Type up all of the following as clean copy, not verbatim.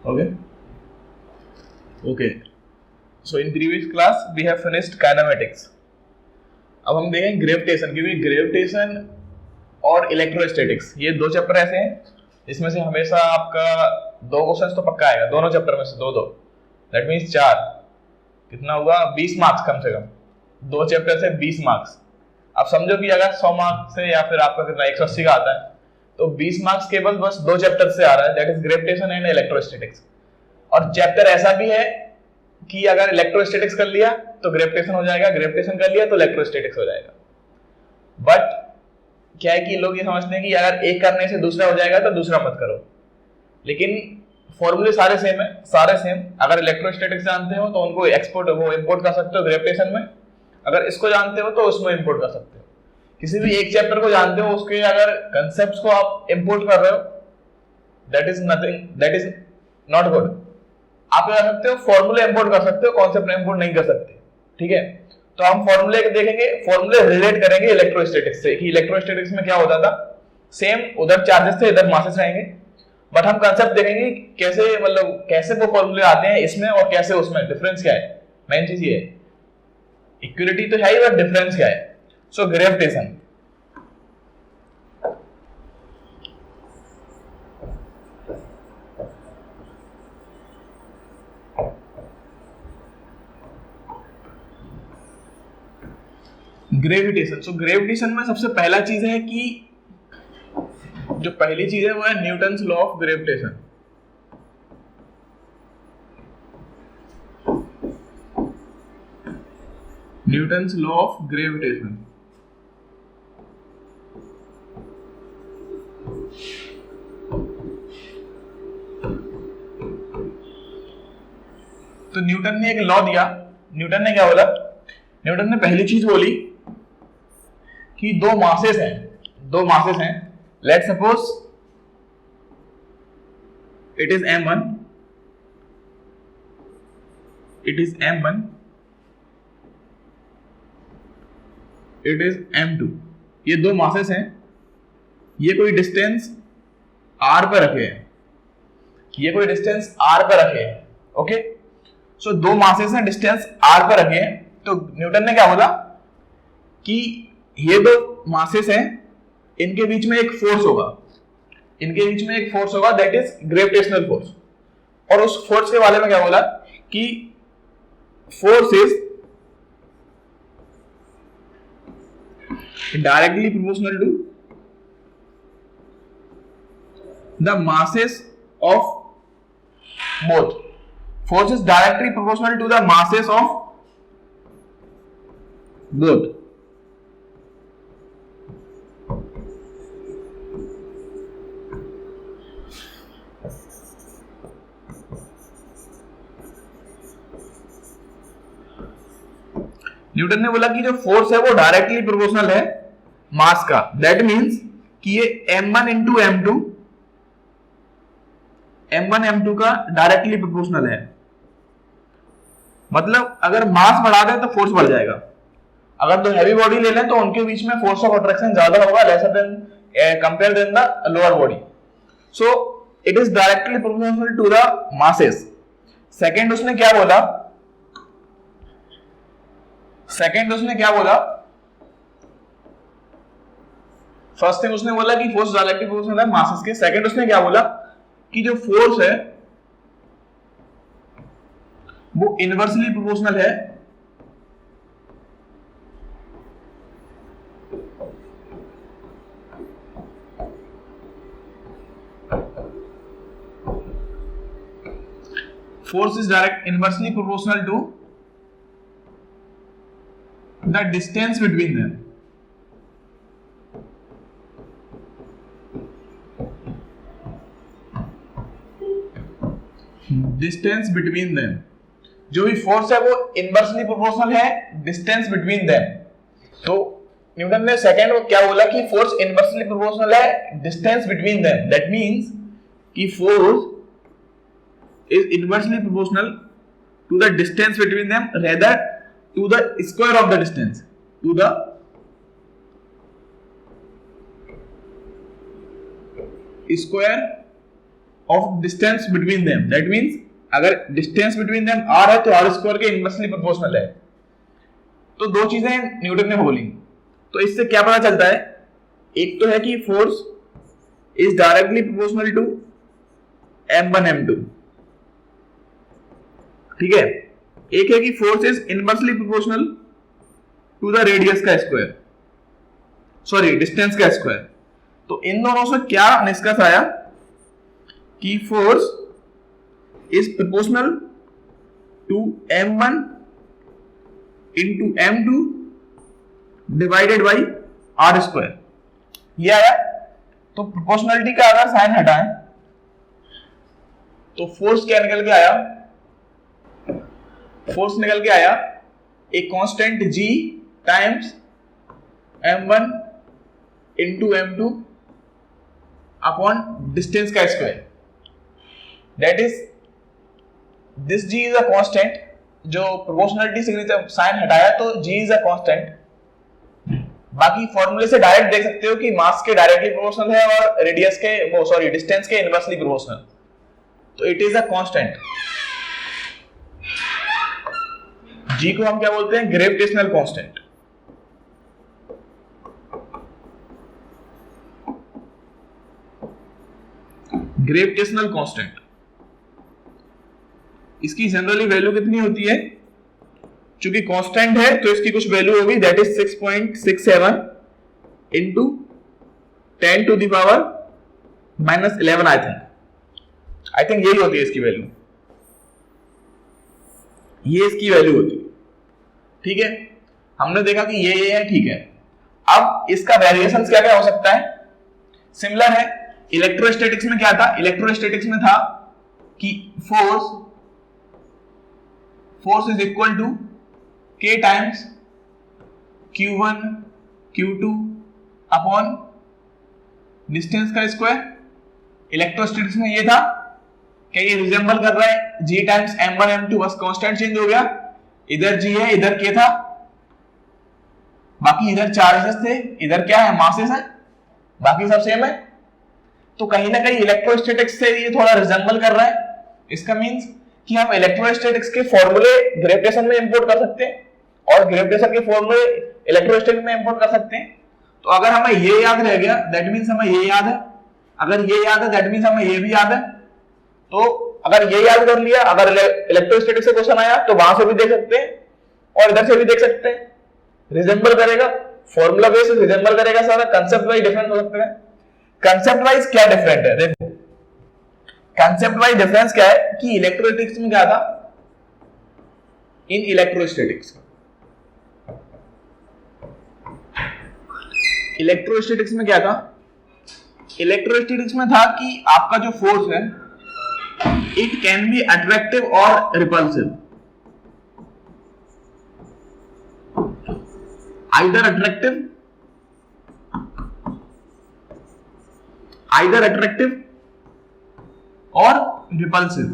Okay. Okay. So in previous class we have finished kinematics. अब हम देखेंगे gravitation, क्योंकि ग्रेविटेशन और इलेक्ट्रोस्टैटिक्स ये दो चैप्टर ऐसे हैं इसमें से हमेशा आपका 2 क्वेश्चंस तो पक्का आएगा, दोनों चैप्टर में से दो, दैट मीन्स 4, कितना हुआ 20 मार्क्स कम से कम, 2 चैप्टर से 20 मार्क्स। अब समझो कि अगर 100 मार्क्स से या फिर आपका कितना 180 का आता है तो 20 मार्क्स केवल बस 2 चैप्टर से आ रहा है, that is gravitation and electrostatics. और चैप्टर ऐसा भी है कि अगर इलेक्ट्रोस्टैटिक्स कर लिया तो ग्रेविटेशन हो जाएगा, ग्रेविटेशन कर लिया तो इलेक्ट्रोस्टैटिक्स हो जाएगा। बट क्या है कि लोग ये समझते हैं कि अगर एक करने से दूसरा हो जाएगा तो दूसरा मत करो, लेकिन फॉर्मूले सारे सेम है, सारे सेम। अगर इलेक्ट्रोस्टैटिक्स जानते हो तो उनको इंपोर्ट कर सकते हो ग्रेविटेशन में, अगर इसको जानते हो तो उसमें इंपोर्ट कर सकते हो। किसी भी एक चैप्टर को जानते हो उसके अगर कंसेप्ट्स को आप इंपोर्ट कर रहे हो, दैट इज नॉट गुड। आप क्या कर सकते हो, फॉर्मूले इंपोर्ट कर सकते हो, कॉन्सेप्ट इंपोर्ट नहीं कर सकते, ठीक है। तो हम फॉर्मूले देखेंगे, फॉर्मूले रिलेट करेंगे इलेक्ट्रोस्टैटिक्स से कि इलेक्ट्रोस्टैटिक्स में क्या होता था, सेम उधर चार्जेस थे इधर मासेस रहेंगे, बट हम कंसेप्ट देखेंगे कैसे, मतलब कैसे वो फॉर्मूले आते हैं इसमें और कैसे उसमें, डिफरेंस क्या है। मेन चीज ये है, इक्विलिटी तो है ही बट डिफरेंस क्या है। सो ग्रेविटेशन, ग्रेविटेशन। सो ग्रेविटेशन में सबसे पहला चीज है कि जो पहली चीज है वो है Newton's law of gravitation. Newton's law of gravitation. तो न्यूटन ने एक लॉ दिया। न्यूटन ने क्या बोला, न्यूटन ने पहली चीज बोली कि दो मासेस हैं, let suppose it is m1, it is m2। ये दो मासेस हैं, ये कोई डिस्टेंस r पर रखे हैं, ओके। सो दो मासेस हैं, डिस्टेंस r पर रखे हैं। तो न्यूटन ने क्या बोला कि ये दो मासेस हैं, इनके बीच में एक फोर्स होगा, दैट इज ग्रेविटेशनल फोर्स। और उस फोर्स के बारे में क्या बोला कि force is directly proportional to the masses of both. Force is directly proportional to the masses of both. Newton ने बोला कि जो फोर्स है वो डायरेक्टली प्रोपोर्शनल है मास का, दैट मीन्स कि ये m1 इंटू m2 का डायरेक्टली प्रोपोर्शनल है। मतलब अगर मास बढ़ा दें तो फोर्स बढ़ जाएगा। अगर दो हैवी बॉडी ले लें तो उनके बीच में फोर्स ऑफ अट्रैक्शन ज्यादा होगा, lesser than compare than the lower body. So it is directly proportional to the masses. Second उसने क्या बोला, फर्स्ट थिंग उसने बोला कि फोर्स डायरेक्टली प्रोपोर्शनल है मासेस के। सेकंड उसने क्या बोला कि जो फोर्स है वो इनवर्सली प्रोपोर्शनल है inversely proportional to the distance between them. Distance between them, जो भी फोर्स है वो इनवर्सली प्रोपोर्शनल है डिस्टेंस बिटवीन देम। तो न्यूटन ने सेकंड को क्या बोला कि फोर्स इनवर्सली प्रोपोर्शनल है distance between them, that means कि force is inversely proportional to the distance between them rather to the square of the distance, to the square of distance between them, that means अगर distance between them r है तो r square के inversely proportional है। तो दो चीजें Newton ने बोली, तो इससे क्या पता चलता है, एक तो है कि force is directly proportional to m1 m2, ठीक है, एक है कि force is inversely proportional to the radius का स्क्वायर, सॉरी डिस्टेंस का स्क्वायर। तो इन दोनों से क्या निष्कर्ष आया कि force is proportional to m1 into m2 divided by r square, ये आया। तो प्रोपोर्शनलिटी का अगर साइन हटाएं तो फोर्स क्या निकल के आया, फोर्स निकल के आया एक constant g times m1 into m2 upon distance का square, that is this g is a constant, जो प्रोपोर्शनलिटी सिग्नेचर साइन हटाया तो g इज अ कांस्टेंट। बाकी फॉर्मूले से डायरेक्ट देख सकते हो कि मास के डायरेक्टली प्रोपोर्शनल है और रेडियस के वो सॉरी डिस्टेंस के इनवर्सली प्रोपोर्शनल, तो it is a constant. g को हम क्या बोलते हैं, ग्रेविटेशनल कांस्टेंट। ग्रेविटेशनल कांस्टेंट, इसकी जनरली वैल्यू कितनी होती है, चूंकि कांस्टेंट है तो इसकी कुछ वैल्यू होगी, that is 6.67 into 10 to the power -11, I think यही होती है इसकी वैल्यू, ये इसकी वैल्यू होती है, ठीक है। हमने देखा कि ये है, ठीक है। अब इसका वेरिएशन क्या क्या हो सकता है, सिमिलर है। इलेक्ट्रोस्टैटिक्स में क्या था, इलेक्ट्रोस्टैटिक्स में था कि force is equal to k times q1 q2 upon distance का स्क्वायर। इलेक्ट्रोस्टैटिक्स में ये था कि ये रिजेंबल कर रहा है g टाइम्स m1 m2, बस कांस्टेंट चेंज हो गया, इधर g है इधर k था, बाकी इधर चार्जेस थे इधर क्या है, मासेस है, बाकी सब सेम है। तो कहीं ना कहीं इलेक्ट्रोस्टैटिक्स से ये थोड़ा रिजेंबल कर रहा है। इसका मींस कि हम इलेक्ट्रोस्टैटिक्स के फॉर्मूले ग्रेविटेशन में इंपोर्ट कर सकते हैं और ग्रेविटेशन के फॉर्मूले इलेक्ट्रोस्टैटिक्स में इंपोर्ट कर सकते हैं। तो अगर हमें ये याद रह गया दैट मींस हमें ये याद है, अगर ये याद है दैट मींस हमें ये भी याद है। तो अगर ये याद कर लिया, अगर इलेक्ट्रोस्टैटिक्स से क्वेश्चन आया तो वहां से भी देख सकते हैं और इधर से भी देख सकते हैं, रिजेंबल करेगा, फॉर्मूला बेस रिजेंबल करेगा, सारा कंसेप्ट वाइज डिफरेंट हो सकता है। कंसेप्ट वाइज क्या डिफरेंट है, देखो कंसेप्ट वाइज डिफरेंस क्या है कि इलेक्ट्रोस्टैटिक्स में क्या था, इन इलेक्ट्रोस्टैटिक्स में क्या था, इलेक्ट्रोस्टैटिक्स में था कि आपका जो फोर्स है इट कैन बी अट्रैक्टिव और रिपल्सिव, आइदर अट्रैक्टिव और रिपल्सिव।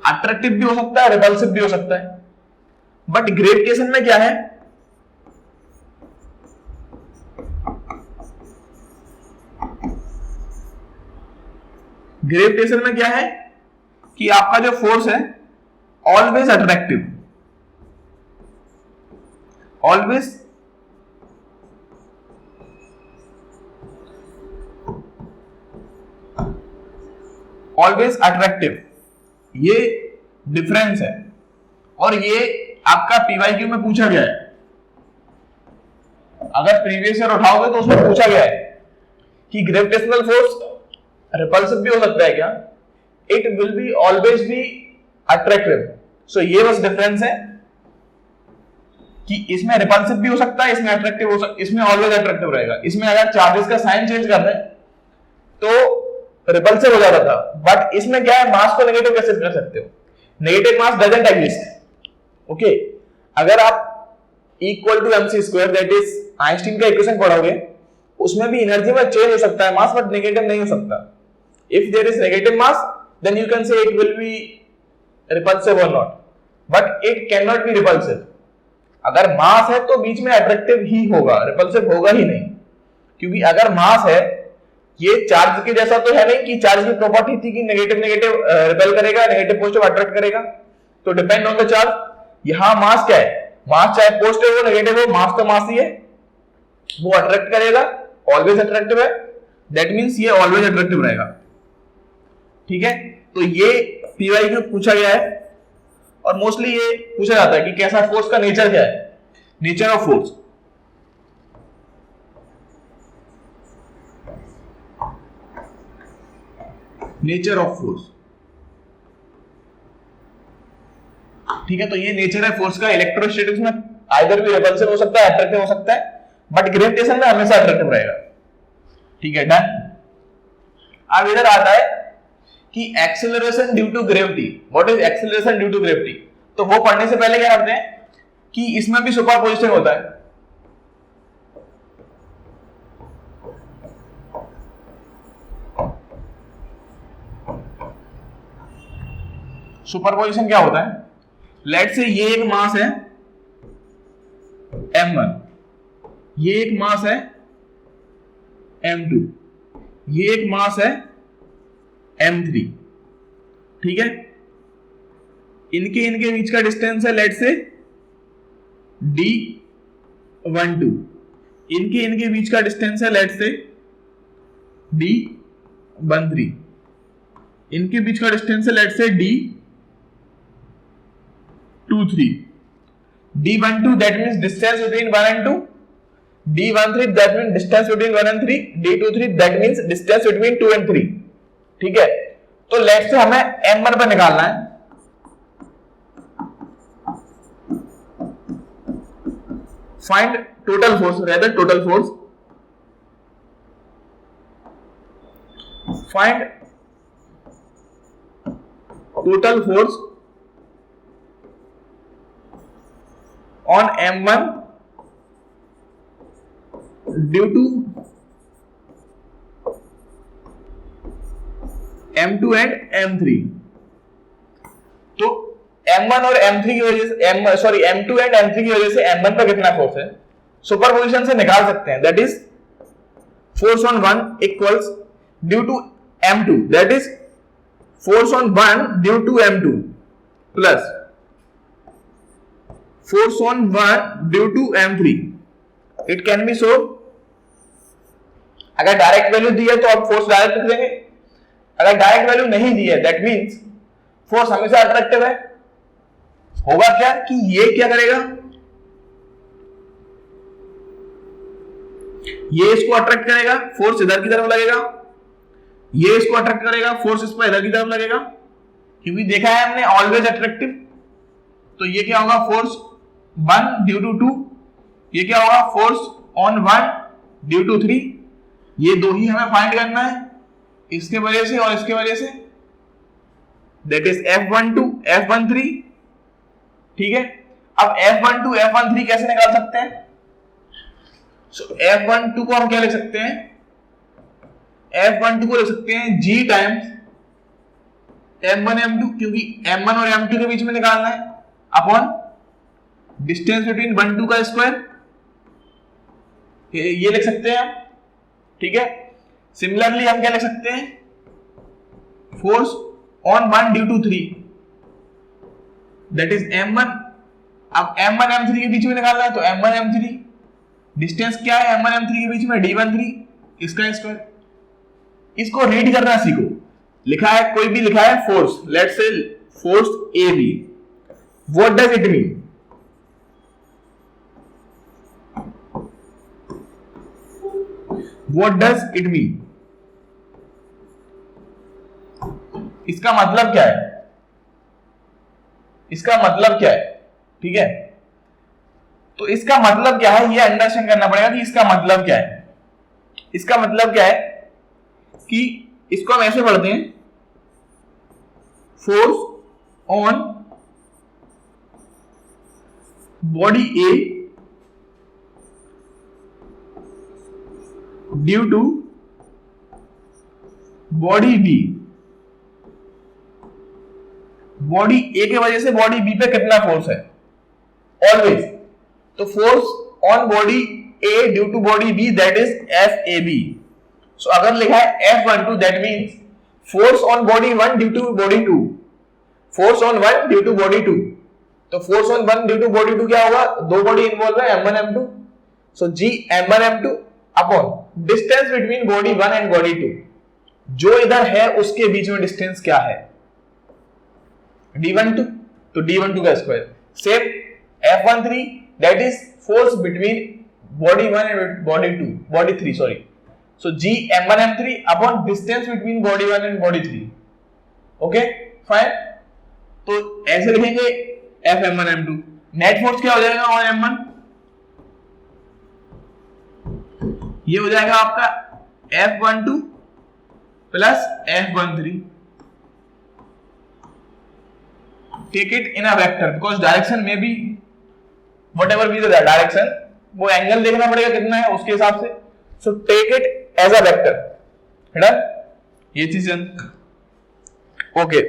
अट्रैक्टिव भी हो सकता है, रिपल्सिव भी हो सकता है। बट ग्रेविटेशन में क्या है, ग्रेविटेशन में क्या है कि आपका जो फोर्स है ऑलवेज अट्रैक्टिव, ऑलवेज अट्रैक्टिव, ये डिफरेंस है। और ये आपका पीवाईक्यू में पूछा गया है, अगर प्रीवियस ईयर उठाओगे तो उसमें पूछा गया है कि ग्रेविटेशनल फोर्स रिपल्सिव भी हो सकता है क्या, it will be always be attractive. So ये बस डिफरेंस है कि इसमें रिपल्सिव भी हो सकता है, इसमें अट्रैक्टिव हो सकता है, इसमें ऑलवेज अट्रैक्टिव रहेगा। इसमें अगर चार्जेस का साइन चेंज कर रहे हैं तो रिपल्सिव हो जाता था, बट इसमें क्या है, मास को नेगेटिव कैसे कर सकते हो, negative mass doesn't exist. Okay, अगर आप equal to mc square that is Einstein का इक्वेशन पढ़ोगे, उसमें भी एनर्जी में चेंज हो सकता है मास, बट नेगेटिव नहीं हो सकता। If there is negative mass then you can say it will be repulsive और not, but it can not be repulsive. अगर मास है तो बीच में अट्रैक्टिव ही होगा, रिपल्सिव होगा ही नहीं, क्योंकि अगर मास है ये चार्ज के जैसा तो है नहीं कि चार्ज की प्रॉपर्टी थी कि नेगेटिव नेगेटिव रिपेल करेगा, नेगेटिव पॉजिटिव अट्रैक्ट करेगा, तो डिपेंड ऑन द चार्ज। यहां मास क्या है, मास चाहे पॉजिटिव हो नेगेटिव हो, मास तो मास ही है, वो अट्रैक्ट करेगा, ऑलवेज अट्रैक्टिव है, दैट मींस ये ऑलवेज अट्रैक्टिव रहेगा। ठीक है, तो ये पीवाई क्यू पूछा गया है और मोस्टली ये पूछा जाता है कि कैसा फोर्स का नेचर क्या है, nature of force. Nature of force, ठीक है, तो ये नेचर है फोर्स का। इलेक्ट्रोस्टैटिक्स में आइदर भी रिपल्सिव हो सकता है, अट्रैक्टिव हो सकता है, बट ग्रेविटेशन में हमेशा अट्रैक्टिव रहेगा। ठीक है, डन। अब इधर आता है कि acceleration due to gravity. What is acceleration due to gravity? तो वो पढ़ने से पहले क्या करते हैं कि इसमें भी सुपरपोजिशन होता है। सुपरपोजिशन क्या होता है? लेट से ये एक मास है m1, ये एक मास है m2, ये एक मास है m3। ठीक है, इनके बीच का डिस्टेंस है लेट से d12, इनके बीच का डिस्टेंस है लेट से d13, इनके बीच का डिस्टेंस है लेट से d23, d12 that means distance between 1 and 2, d13 that means distance between 1 and 3, d23 that means distance between 2 and 3। ठीक है, तो लेट से हमें m1 पर निकालना है। Find total force, rather total force, find total force on m1 due to m2 and m3। तो m1 और m3 की वजह से m2 एंड m3 की वजह से m1 पर कितना फोर्स है, सुपरपोजिशन से निकाल सकते हैं। That is force on 1 equals due to m2, that is force on 1 due to m2 plus force on 1 due to m3। it can be so, अगर डायरेक्ट वैल्यू दी है तो आप फोर्स डायरेक्ट लिख देंगे, अगर डायरेक्ट वैल्यू नहीं दी है that means force हमेशा अट्रैक्टिव है। होगा क्या कि ये क्या करेगा, ये इसको अट्रैक्ट करेगा, फोर्स इधर की तरफ लगेगा, ये इसको अट्रैक्ट करेगा, फोर्स इस पर इधर की तरफ लगेगा, क्योंकि देखा है हमने ऑलवेज अट्रैक्टिव। तो ये क्या होगा, फोर्स 1 ड्यू टू 2, ये क्या होगा, फोर्स ऑन 1 ड्यू टू 3। ये दो ही हमें फाइंड करना है, इसके वजह से और इसके वजह से, दैट इज F12 F13। ठीक है, अब F12 F13 कैसे निकाल सकते हैं? F12 को हम क्या लिख सकते हैं, F12 को लिख सकते हैं G टाइम्स M1 M2, क्योंकि M1 और M2 के बीच में निकालना है, अपॉन डिस्टेंस बिटवीन 1 2 का स्क्वायर, ये लिख सकते हैं हम। ठीक है, सिमिलरली हम क्या लिख सकते हैं, force on 1 due to 3, that is m1। अब m1 m3 के बीच में निकालना है, तो m1 m3 डिस्टेंस क्या है m1 m3 के बीच में, d13, इसका स्क्वायर। इसको रीड करना सीखो, लिखा है कोई भी लिखा है force, let's say force AB, what does it mean? What does it mean? इसका मतलब क्या है, इसका मतलब क्या है? ठीक है, तो इसका मतलब क्या है, ये अंडरस्टैंड करना पड़ेगा कि इसका मतलब क्या है। इसका मतलब क्या है कि इसको हम ऐसे पढ़ते हैं, force on body A due to body B। Body A के वजह से बॉडी B पे कितना फोर्स है, ऑलवेज। तो force on body A due to body B, that is FAB। So अगर लिखा है F12 that means force on body 1 due to body 2, force on 1 due to body 2, तो force on 1 due to body 2 क्या होगा, दो body involve है M1 M2, so G M1 M2 upon distance between body 1 and body 2, जो इधर है उसके बीच में डिस्टेंस क्या है, D12, तो D12 का square, same F13 that is force between body 1 and body 2, body 3 sorry, so G M1 M3 upon distance between body 1 and body 3, okay fine. तो ऐसे लिखेंगे F M1 M2, net force क्या हो जाएगा on M1, ये हो जाएगा आपका F12 plus F13, take it in a vector because direction में भी व्हाटएवर बी द डायरेक्शन, वो एंगल देखना पड़ेगा कितना है उसके हिसाब से, so take it as a vector, ये चीज ओके।